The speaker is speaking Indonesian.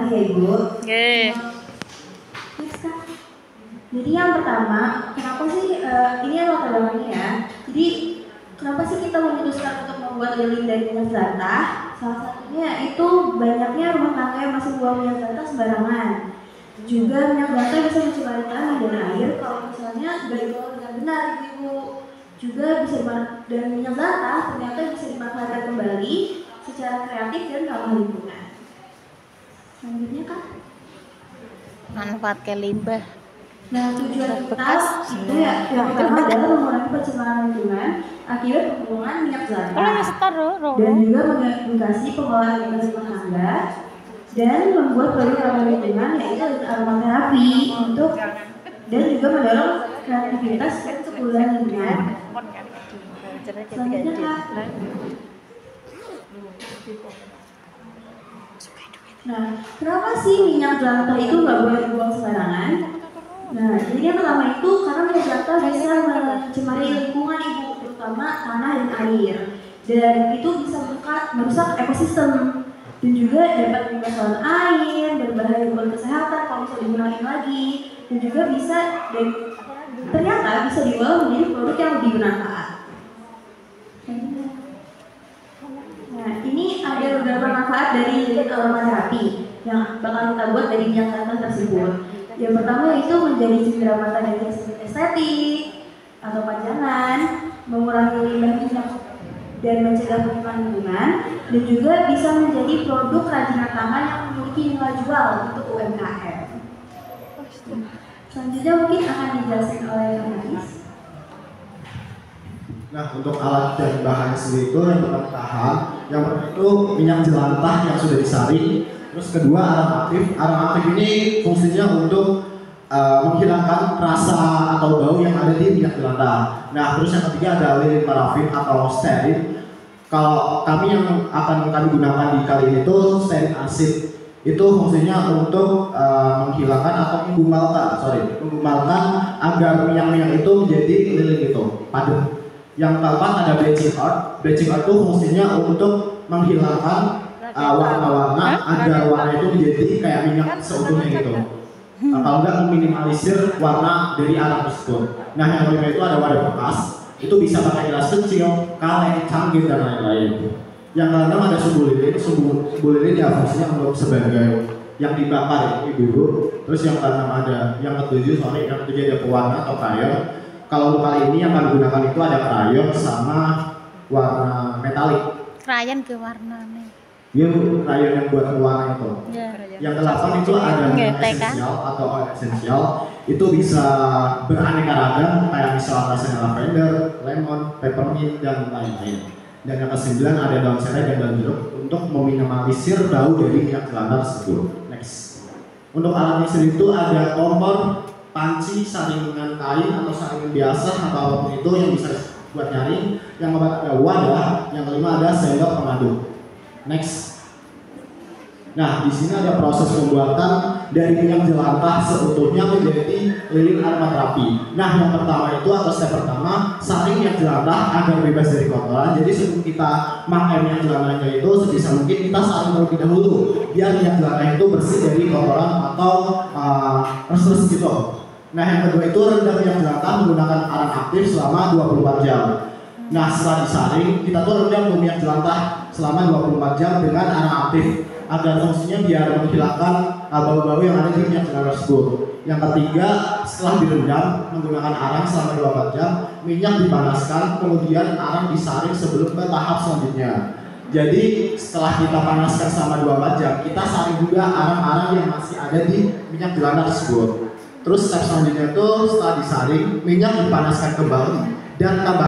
kasih ya Ibu. Jadi yang pertama, kenapa sih ini latar belakangnya ya? Jadi kenapa sih kita memutuskan untuk membuat lilin dari minyak jelantah? Salah satunya itu banyaknya rumah tangga yang masih buang minyak jelantah sembarangan. Juga minyak jelantah bisa mencemari tanah dan air kalau misalnya nggak dikelola dengan benar, Ibu. Juga bisa dan minyak jelantah ternyata bisa dimanfaatkan kembali secara kreatif dan ramah lingkungan. Selanjutnya Kak, manfaatkan limbah. Nah, tujuan kita itu ya yang pertama adalah mengurangi pencemaran lingkungan akibat pembuangan minyak jelantah dan juga mengedukasi pengelolaan limbah rumah tangga dan membuat produk ramah lingkungan yaitu aromaterapi untuk dan juga mendorong kreativitas dan kepulauan lingkungan. Selanjutnya Kak. Nah, kenapa sih minyak jelantah itu nggak boleh dibuang sembarangan? Nah, jadi yang pertama itu karena minyak jelantah bisa mencemari lingkungan Ibu, terutama tanah dan air, dan itu bisa merusak ekosistem dan juga dapat menyebabkan air, berbahaya buat kesehatan kalau bisa digunakan lagi, dan juga bisa dan ternyata bisa diolah menjadi produk yang lebih bermanfaat. Nah, ini ada beberapa manfaat dari lilin aromaterapi yang bakal kita buat dari minyak jelantah tersebut. Yang pertama itu menjadi cindera mata dan estetik atau pajangan, mengurangi limbah minyak dan mencegah pencemaran lingkungan, dan juga bisa menjadi produk kerajinan tangan yang memiliki nilai jual untuk UMKM. Selanjutnya mungkin akan dijelaskan oleh Hanis. Nah, untuk alat dan bahan sendiri itu yang pertama yang pertama itu minyak jelantah yang sudah disaring. Terus kedua aromatif. Aromatif ini fungsinya untuk menghilangkan rasa atau bau yang ada di minyak jelantah. Nah, terus yang ketiga ada lilin parafin atau stearin. Kalau kami yang akan kami gunakan di kali ini itu stearin asid. Itu fungsinya untuk menghilangkan atau menggumalkan agar minyak-minyak itu menjadi lilin itu padat. Yang keempat ada bleaching earth. Bleaching earth itu fungsinya untuk menghilangkan warna-warna agar warna itu menjadi kayak minyak seutuhnya gitu. Kalau enggak meminimalisir warna dari arang tersebut. Nah, yang kelima itu ada wadah bekas. Itu bisa pakai gelas kecil, kaleng, cangkir dan lain-lain. Yang keenam ada sumbu lilin. Sumbu lilin ya fungsinya untuk sebagai yang dibakar Ibu. Terus yang keenam ada yang ketujuh ada pewarna atau krayon. Kalau kali ini yang kami gunakan itu ada krayon sama warna metalik. Krayon ke warnanya. Iya, krayon yang buat warna itu. Ya. Yang delapan itu ada esensial atau esensial. Itu bisa beraneka ragam kayak misalnya rasanya lavender, lemon, peppermint dan lain-lain. Dan yang kesembilan ada daun serai dan daun jeruk untuk meminimalisir bau dari minyak jelantah tersebut. Next. Untuk alatnya sendiri itu ada kompor, panci, saringan kain atau saringan biasa atau apapun itu yang bisa buat nyaring. Yang keempat ada wadah, yang kelima ada sendok pemadu. Next. Nah, di sini ada proses pembuatan dari minyak jelantah seutuhnya menjadi lilin aromaterapi. Nah, yang pertama itu atau step pertama saring minyak jelantah agar bebas dari kotoran. Jadi sebelum kita pakai minyak jelantahnya itu sebisa mungkin kita saring terlebih dahulu biar minyak jelantah itu bersih dari kotoran atau res-res gitu. Nah, yang kedua itu rendam minyak jelantah menggunakan arang aktif selama 24 jam. Nah, setelah disaring, kita tuh rendam minyak jelantah selama 24 jam dengan arang aktif agar fungsinya biar menghilangkan bau-bau yang ada di minyak jelantah tersebut. Yang ketiga, setelah direndam menggunakan arang selama 24 jam, minyak dipanaskan, kemudian arang disaring sebelum ke tahap selanjutnya. Jadi setelah kita panaskan selama 24 jam, kita saring juga arang-arang yang masih ada di minyak jelantah tersebut. Terus step selanjutnya itu setelah disaring, minyak dipanaskan kembali dan tambah